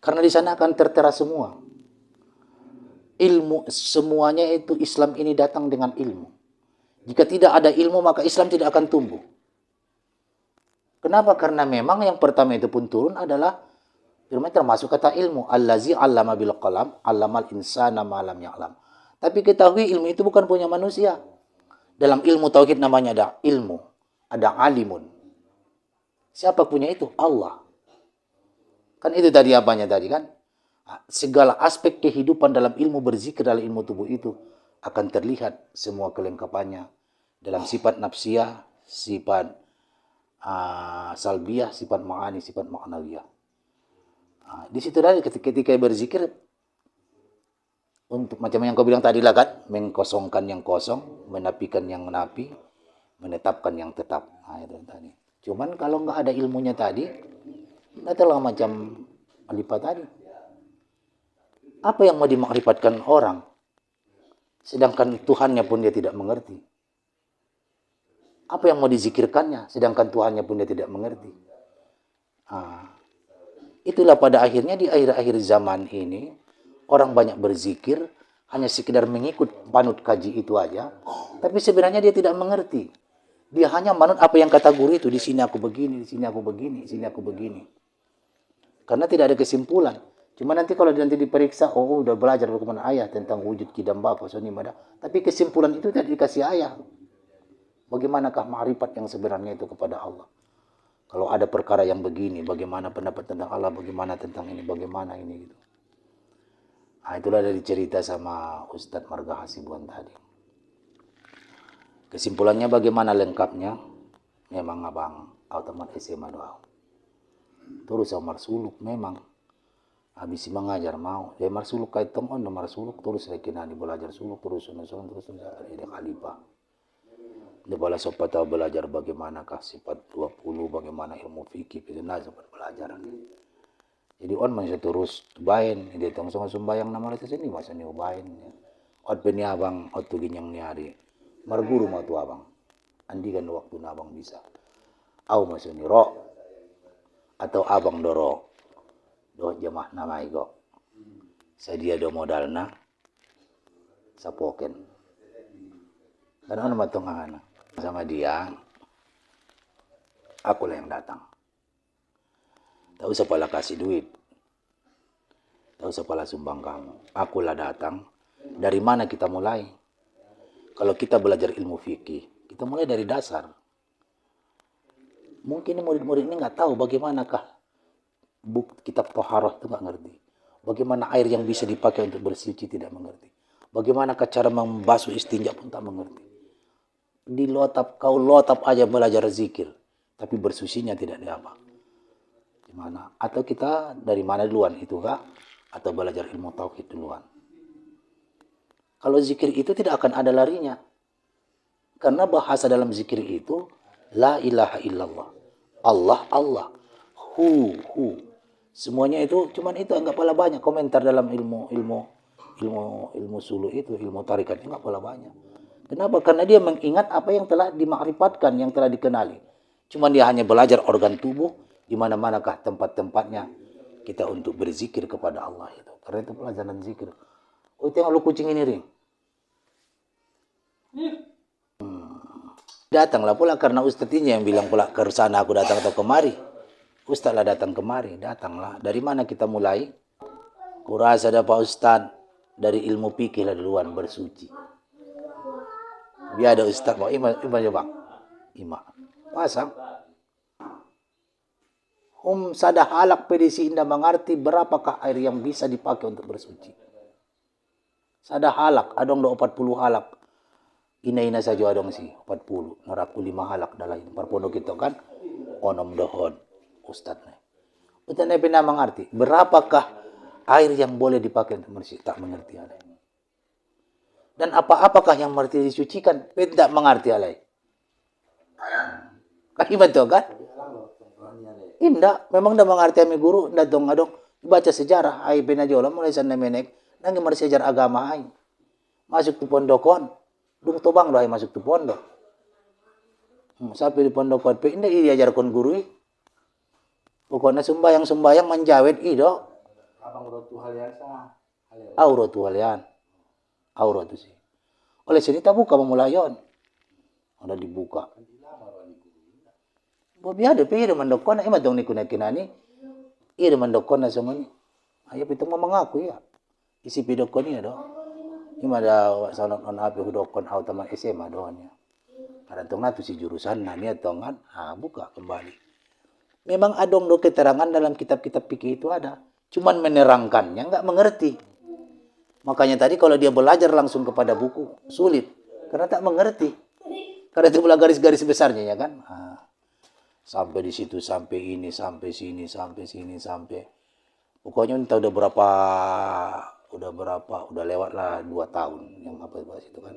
Karena di sana akan tertera semua. Ilmu, semuanya itu Islam ini datang dengan ilmu. Jika tidak ada ilmu, maka Islam tidak akan tumbuh. Kenapa? Karena memang yang pertama itu pun turun adalah firman termasuk kata ilmu. Allazi 'allama bil qalam, 'allamal insana ma lam ya'lam. Tapi ketahui ilmu itu bukan punya manusia. Dalam ilmu tauhid namanya ada ilmu, ada alimun. Siapa punya itu? Allah. Kan itu tadi apanya tadi kan? Segala aspek kehidupan dalam ilmu berzikir, dalam ilmu tubuh itu akan terlihat semua kelengkapannya dalam sifat nafsiyah, sifat salbiyah, sifat ma'ani, sifat ma'nawiyah. Di situ tadi ketika berzikir untuk macam yang kau bilang tadi lah kan, mengkosongkan yang kosong, menapikan yang menapi, menetapkan yang tetap. Itu tadi. Cuman kalau nggak ada ilmunya tadi, datanglah macam Alifah tadi. Apa yang mau dimakrifatkan orang, sedangkan Tuhannya pun dia tidak mengerti. Apa yang mau dizikirkannya, sedangkan Tuhannya pun dia tidak mengerti. Itulah pada akhirnya di akhir-akhir zaman ini, orang banyak berzikir, hanya sekedar mengikut panut kaji itu aja, tapi sebenarnya dia tidak mengerti. Dia hanya manut apa yang kata guru itu, di sini aku begini, di sini aku begini, di sini aku begini. Karena tidak ada kesimpulan. Cuma nanti kalau nanti diperiksa, udah belajar bagaimana ayah tentang wujud kidam bapa, tapi kesimpulan itu tidak dikasih ayah. Bagaimanakah ma'rifat yang sebenarnya itu kepada Allah? Kalau ada perkara yang begini, bagaimana pendapat tentang Allah, bagaimana tentang ini, bagaimana ini gitu. Itulah dari cerita sama Ustadz Marga Hasibuan tadi. Kesimpulannya bagaimana lengkapnya? Memang abang automat SMA doa. Terus Omar Suluk memang habis mengajar mau. Dia Omar Suluk kait tong on Omar Suluk terus rekinani belajar suluk terus terus ada khalifah. Dia bala sopat tahu belajar bagaimanakah sifat 20, bagaimana ilmu fikih itu sopat belajar. Jadi on masih terus bain, dia tong sembayang nama itu sini masa ni bain. Ot beni abang ot tu ginyang ni hari. Marguru mah tu abang. Andikan waktu na abang bisa. Au masuk ni ro atau abang doro. Do jamaah nama igo. Sadia do modalna sapoken. Dan on matong ana sama dia. Aku lah yang datang. Tak usah pala kasih duit. Tak usah pala sumbang kamu. Akulah datang. Dari mana kita mulai? Kalau kita belajar ilmu fikih, kita mulai dari dasar. Mungkin murid-murid ini nggak tahu bagaimanakah kitab Toharoh itu nggak ngerti. Bagaimana air yang bisa dipakai untuk bersuci tidak mengerti. Bagaimanakah cara membasuh istinja pun tak mengerti. Kau lotap aja belajar zikir, tapi bersucinya tidak ada apa. Gimana? Atau kita dari mana duluan itu kah? Atau belajar ilmu tauhid duluan? Kalau zikir itu tidak akan ada larinya. Karena bahasa dalam zikir itu la ilaha illallah. Allah, Allah. Hu. Semuanya itu cuman itu enggak pala banyak komentar dalam ilmu suluh itu, ilmu tarikat enggak pala banyak. Kenapa? Karena dia mengingat apa yang telah dimakrifatkan, yang telah dikenali. Cuman dia hanya belajar organ tubuh, di mana-manakah tempat-tempatnya kita untuk berzikir kepada Allah itu. Karena itu pelajaran zikir. Tengok lu kucing ini ring. Datanglah pula karena ustadznya yang bilang pula ke sana aku datang atau kemari. Ustadzlah datang kemari, datanglah. Dari mana kita mulai? Kurasa ada Pak Ustadz dari ilmu fikih lah duluan bersuci. Biar ada Ustadz mau ima coba. Ima. Pasang. Sada halak pedisi indah mengerti berapakah air yang bisa dipakai untuk bersuci. Sada halak, adong do 40 halak. Ina saja adong sih 40. Naraku 5 halak dalam ini. Parpono kita kan onom dohon Ustadz. Ustadz pernah mengerti berapakah air yang boleh dipakai untuk bersih, tak mengerti alai. Dan apakah yang mengerti disucikan, tidak mengerti alai. Kaki betul kan? Indah, memang dah mengerti ami guru, ndak dong adong baca sejarah, ai penajola mulai sana menek, nangi mar sejarah agama ai. Masuk tu pondokon, dung tobang doai masuk tu pondok. Sampai di pondok pe indah diajarkan guru. Pokoknya sembayang menjawet ido. Auro tu halian. Auro tu sih. Oleh sini tak buka memulayon. Ada dibuka. Biada pi ida mandokona ima dong ni kuna kinani. Ida mandokona semua ni. Ayo pitung mengaku ya. Isi pidokon ni do. Ima ada sanot non api hudokon au taman SMA doanya. Ada tong tu si jurusan nani tongan. Buka kembali. Memang adong do keterangan dalam kitab-kitab fikih itu ada. Cuman menerangkannya enggak mengerti. Makanya tadi kalau dia belajar langsung kepada buku sulit karena tak mengerti. Karena itu pula garis-garis besarnya ya kan. Sampai di situ, sampai ini, sampai sini, sampai sini, sampai pokoknya entah udah lewat lah 2 tahun yang apa bahas itu kan.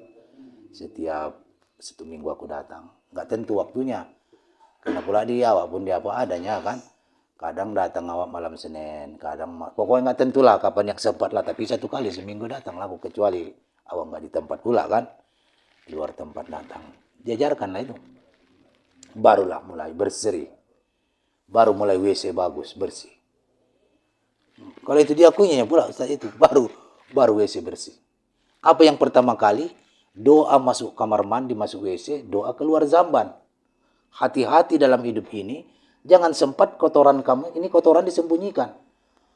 Setiap 1 minggu aku datang. Enggak tentu waktunya. Karena pula dia awak pun dia apa adanya kan. Kadang datang awak malam Senin, kadang pokoknya nggak tentulah kapan yang sempat lah. Tapi 1 kali seminggu datang lah, kecuali awak nggak di tempat pula kan, di luar tempat datang. Diajarkan lah itu. Barulah mulai berseri, baru mulai WC bagus bersih. Kalau itu diakuinya pula Ustaz itu baru WC bersih. Apa yang pertama kali? Doa masuk kamar mandi, masuk WC, doa keluar zamban. Hati-hati dalam hidup ini, jangan sempat kotoran kamu, ini kotoran disembunyikan.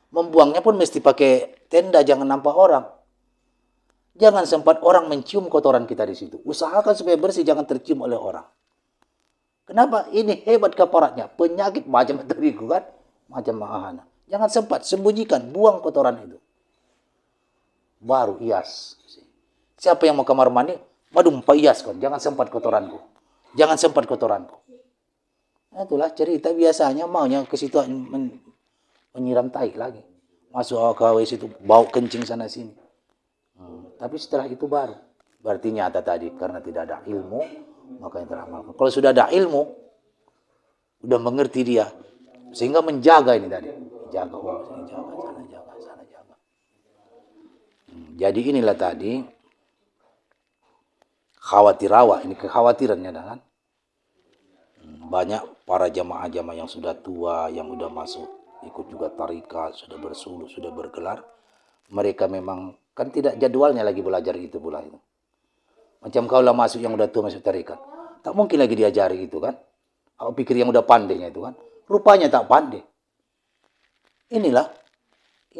Membuangnya pun mesti pakai tenda, jangan nampak orang. Jangan sempat orang mencium kotoran kita di situ. Usahakan supaya bersih, jangan tercium oleh orang. Kenapa? Ini hebat kaparatnya. Penyakit macam terigu kan? Macam mahana. Jangan sempat, sembunyikan, buang kotoran itu. Baru hias. Siapa yang mau kamar mandi? Madum, pak hias kan. Jangan sempat kotoranku. Jangan sempat kotoranku. Nah, itulah cerita biasanya maunya ke situ menyiram tai lagi. Masuk ke WC itu bau kencing sana sini. Tapi setelah itu baru. Berarti nyata tadi karena tidak ada ilmu makanya teramalkan. Kalau sudah ada ilmu, udah mengerti dia sehingga menjaga ini tadi. Jaga sana jaga. Jadi inilah tadi khawatirawa, ini kekhawatirannya kan. Banyak para jamaah-jamaah yang sudah tua, yang sudah masuk, ikut juga tarikat, sudah bersuluh, sudah bergelar. Mereka memang, kan tidak jadwalnya lagi belajar itu pula itu. Macam kau lah masuk yang udah tua masuk tarikat. Tak mungkin lagi diajari itu kan. Aku pikir yang udah pandainya itu kan. Rupanya tak pandai. Inilah,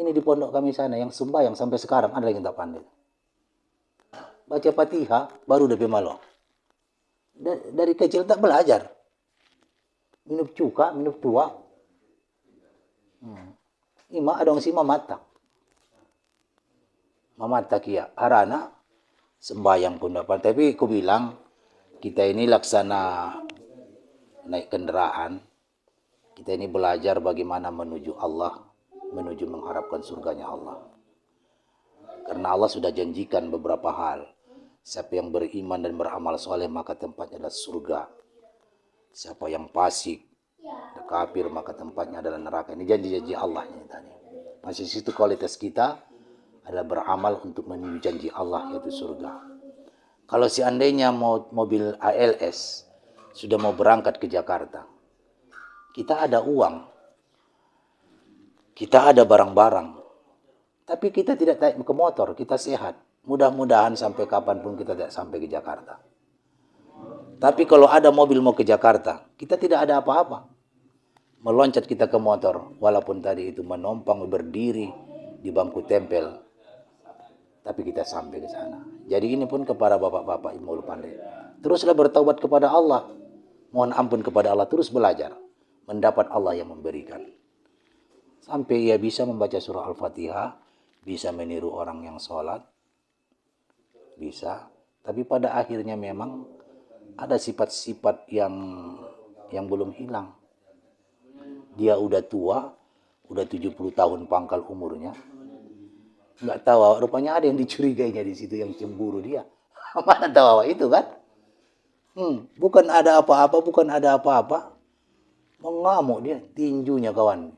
ini di pondok kami sana, yang sembahyang sampai sekarang ada lagi yang tak pandai. Baca Fatihah, baru udah pemalu. Dari kecil tak belajar. Minum cuka, minum tua. Ima adong si mamata. Mamata kia. Harana sembahyang pun dapat. Tapi aku bilang, kita ini laksana naik kendaraan. Kita ini belajar bagaimana menuju Allah. Menuju mengharapkan surganya Allah. Karena Allah sudah janjikan beberapa hal. Siapa yang beriman dan beramal soleh maka tempatnya adalah surga. Siapa yang fasik, kafir maka tempatnya adalah neraka. Ini janji-janji Allah ini tadi. Masih situ kualitas kita adalah beramal untuk menuju janji Allah yaitu surga. Kalau seandainya mobil ALS sudah mau berangkat ke Jakarta, kita ada uang, kita ada barang-barang, tapi kita tidak naik ke motor, kita sehat. Mudah-mudahan sampai kapanpun kita tidak sampai ke Jakarta. Tapi kalau ada mobil mau ke Jakarta, kita tidak ada apa-apa. Meloncat kita ke motor, walaupun tadi itu menompang berdiri di bangku tempel. Tapi kita sampai ke sana. Jadi ini pun kepada bapak-bapak ilmu pandai. Teruslah bertaubat kepada Allah. Mohon ampun kepada Allah, terus belajar. Mendapat Allah yang memberikan. Sampai ia bisa membaca surah Al-Fatihah, bisa meniru orang yang sholat. Bisa. Tapi pada akhirnya memang ada sifat-sifat yang belum hilang. Dia udah tua, udah 70 tahun pangkal umurnya. Nggak tahu awak, rupanya ada yang dicurigainya di situ yang cemburu dia. Mana tahu awak itu kan? Bukan ada apa-apa. Mengamuk dia, tinjunya kawan.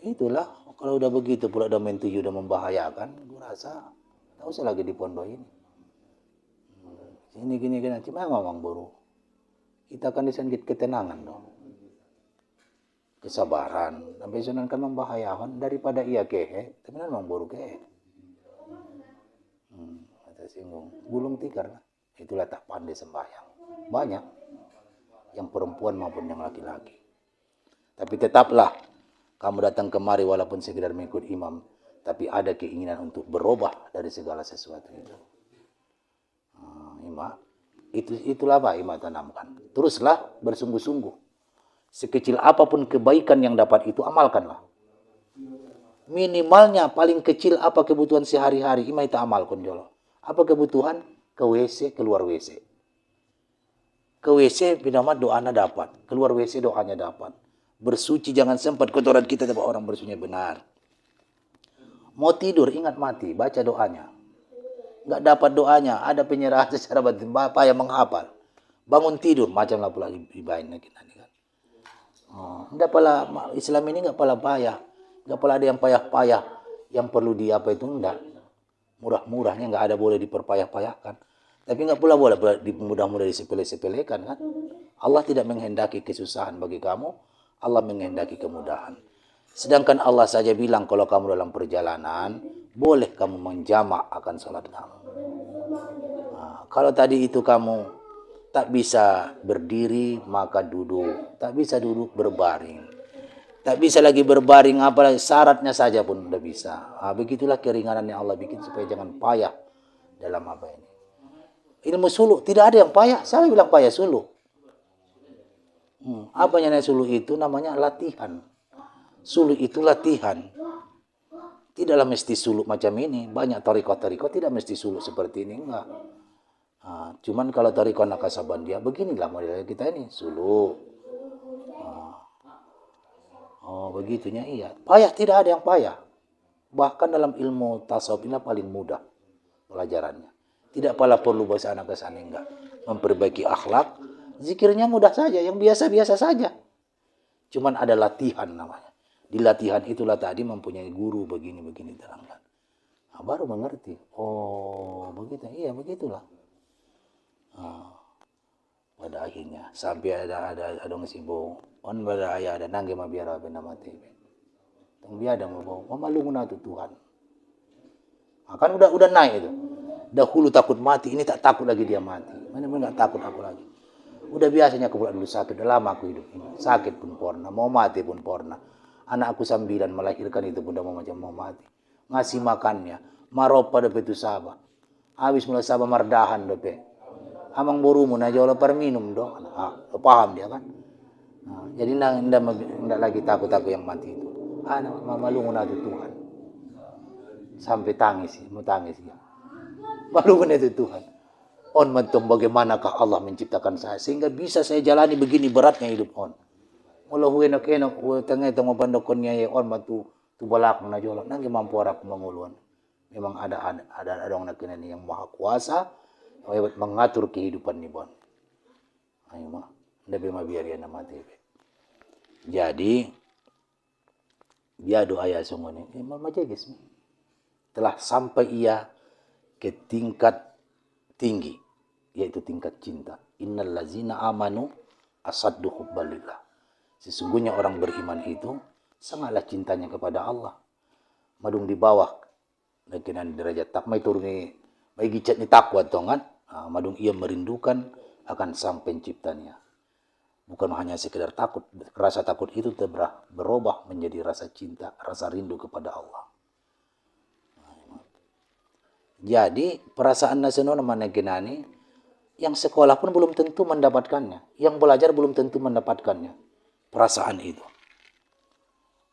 Itulah, kalau udah begitu pula udah main tujuh, udah membahayakan, gue rasa tak usah lagi di pondok ini. Ini gini cuma memang buru. Kita kan disangkit ketenangan dong. kesabaran. Sampai sunan kan membahayakan daripada ia kehe, tapi memang baru kehe. Kata singgung, gulung tikar lah. Itulah tak pandai sembahyang. Banyak, yang perempuan maupun yang laki-laki. Tapi tetaplah kamu datang kemari walaupun sekedar mengikut imam, tapi ada keinginan untuk berubah dari segala sesuatu itu. Ima, itulah apa Ima tanamkan. Teruslah bersungguh-sungguh. Sekecil apapun kebaikan yang dapat itu, amalkanlah. Minimalnya paling kecil apa kebutuhan sehari-hari, Ima itu amalkan jolo. Apa kebutuhan? Ke WC, keluar WC. Ke WC, binamat doanya dapat. Keluar WC, doanya dapat. Bersuci jangan sempat kotoran kita, tapi orang bersuci benar. Mau tidur, ingat mati, baca doanya. Nggak dapat doanya, ada penyerahan secara batin, payah menghafal. Bangun tidur, macamlah pula ibain lagi kan. Enggak pala Islam ini enggak pala payah, enggak pala ada yang payah-payah, yang perlu di apa itu enggak. Murah-murahnya enggak ada boleh diperpayah-payahkan. Tapi enggak pula boleh mudah-mudah disepele-sepelekan kan. Allah tidak menghendaki kesusahan bagi kamu, Allah menghendaki kemudahan. Sedangkan Allah saja bilang kalau kamu dalam perjalanan, boleh kamu menjamak akan salat kamu. Kalau tadi itu kamu tak bisa berdiri, maka duduk. Tak bisa duduk, berbaring. Tak bisa lagi berbaring, apalagi syaratnya saja pun tidak bisa. Begitulah keringanan yang Allah bikin supaya jangan payah dalam apa ini. Ilmu suluk, tidak ada yang payah. Saya bilang payah suluk. Apa yang namanya suluk itu? Namanya latihan. Suluk itu latihan. Tidaklah mesti suluk macam ini. Banyak tarikah-tarikah tidak mesti suluk seperti ini. Enggak. Cuman kalau tarikah Naqsabandia, beginilah model kita ini. Suluk. Begitunya iya. Payah tidak ada yang payah. Bahkan dalam ilmu tasawuf ini paling mudah pelajarannya. Tidak pala perlu bahasa anak kesana enggak. Memperbaiki akhlak. Zikirnya mudah saja. Yang biasa-biasa saja. Cuman ada latihan namanya. Di latihan itulah tadi mempunyai guru begini-begini terangkan. Baru mengerti. Oh begitu. Iya begitulah. Pada akhirnya sampai ada dong sibo on pada ayah ada nangge mabiara benama tebe. Tong biada mau mamalungun atu Tuhan. Kan udah naik itu. Dahulu takut mati, ini tak takut lagi dia mati. Mana enggak takut aku lagi. Udah biasanya aku dulu sakit, udah lama aku hidup ini. Sakit pun pernah, mau mati pun pernah. Anakku 9 melahirkan itu pun mau macam mau mati. Ngasih makannya, maropa depe itu sabah. Habis mulai sabah mardahan depe. Amang borumu na jauh lepar minum dong. Paham dia kan. Jadi ndak lagi takut aku yang mati itu. Mamalungun itu Tuhan. Sampai tangis, mau tangis ya. Malungun itu Tuhan. On mentum bagaimanakah Allah menciptakan saya sehingga bisa saya jalani begini beratnya hidup on. Mula enak-enak tengah tengah pandokonnya ya on matu tu balak na jolok nang mampu aku menguluan. Memang ada orang nak ini yang maha kuasa yang mengatur kehidupan ni bon. Ayo mah, ndak bema biar dia mati. Jadi dia doa ya sungguh ni, macam guys. Telah sampai ia ke tingkat tinggi, yaitu tingkat cinta. Innal ladzina amanu asaddu hubbalillah. Sesungguhnya orang beriman itu sangatlah cintanya kepada Allah. Madung di bawah nakinan derajat tak mai turuni mai gicat ni takwa tongan. Madung ia merindukan akan sang penciptanya. Bukan hanya sekedar takut, rasa takut itu berubah menjadi rasa cinta, rasa rindu kepada Allah. Jadi perasaan nasional mana genani yang sekolah pun belum tentu mendapatkannya, yang belajar belum tentu mendapatkannya. Perasaan itu.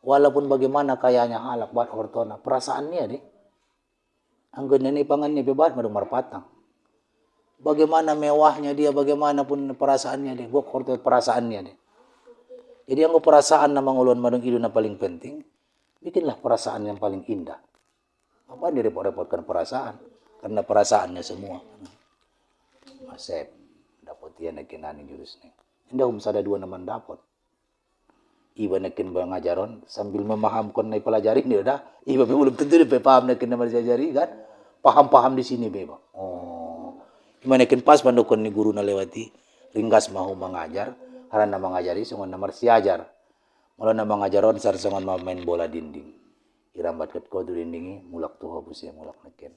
Walaupun bagaimana kayanya halak buat ortona, perasaannya deh. Anggun ini pangannya bebat madung marpatang. Bagaimana mewahnya dia, bagaimanapun perasaannya deh, buat orto perasaannya deh. Jadi yang perasaan nama ngulun madung itu na paling penting, bikinlah perasaan yang paling indah. Apa direpot-repotkan perasaan? Karena perasaannya semua. Masep, dapat dia nekinani jurus nih. Indah sada dua naman dapat. Iba nekin ngajaron sambil memahamkan na pelajari dia dah. Iba belum tentu dia paham nekin nama diajari kan. Paham-paham di sini beba. Oh, iba nekin pas pandukon ni guru na lewati. Ringgas mahu mengajar. Karena mengajari sungan nomor siajar. Mula na mga jaron sarsangan main bola dinding. Irambat ket ko dindingi mulak tuh habus ya mulak neken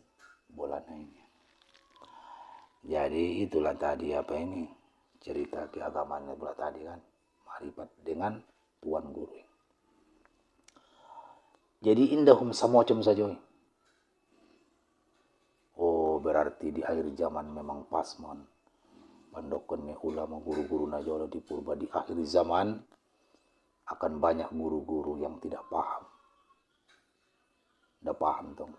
bola na ini. Jadi itulah tadi apa ini cerita keagamaan pula tadi kan, marifat dengan tuan guru. Jadi indahum samocam saja. Oh berarti di akhir zaman memang pas mon. Pandokonnya ulama guru-guru najolo di purba di akhir zaman akan banyak guru-guru yang tidak paham. Tidak paham tuh.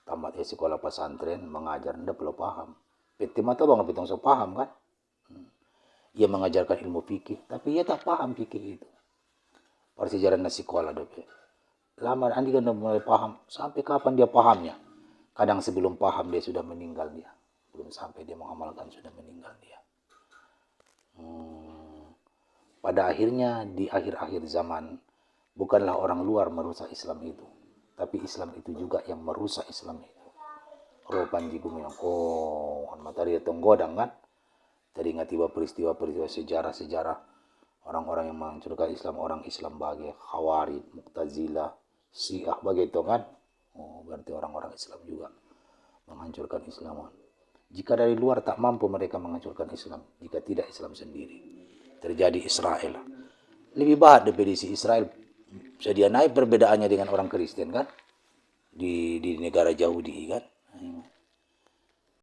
Tamat sekolah pesantren mengajar ndak perlu paham. Peti mata bang pitong so paham kan? Ia mengajarkan ilmu fikih, tapi ia tak paham fikih itu. Persejarah sekolah dope. Lama andi kan mulai paham, sampai kapan dia pahamnya? Kadang sebelum paham dia sudah meninggal dia. Belum sampai dia mengamalkan sudah meninggal dia. Pada akhirnya di akhir-akhir zaman bukanlah orang luar merusak Islam itu, tapi Islam itu juga yang merusak Islam itu. Roh panji gumilang, oh matahari tenggodang kan? Teringat tiba peristiwa-peristiwa sejarah-sejarah orang-orang yang menghancurkan Islam, orang Islam bagi Khawarij, Mu'tazilah, Syiah begitu kan? Oh berarti orang-orang Islam juga menghancurkan Islam. Jika dari luar tak mampu mereka menghancurkan Islam, jika tidak Islam sendiri. Terjadi Israel. Lebih bahat definisi Israel. Sedia naik perbedaannya dengan orang Kristen kan? Di negara Yahudi kan?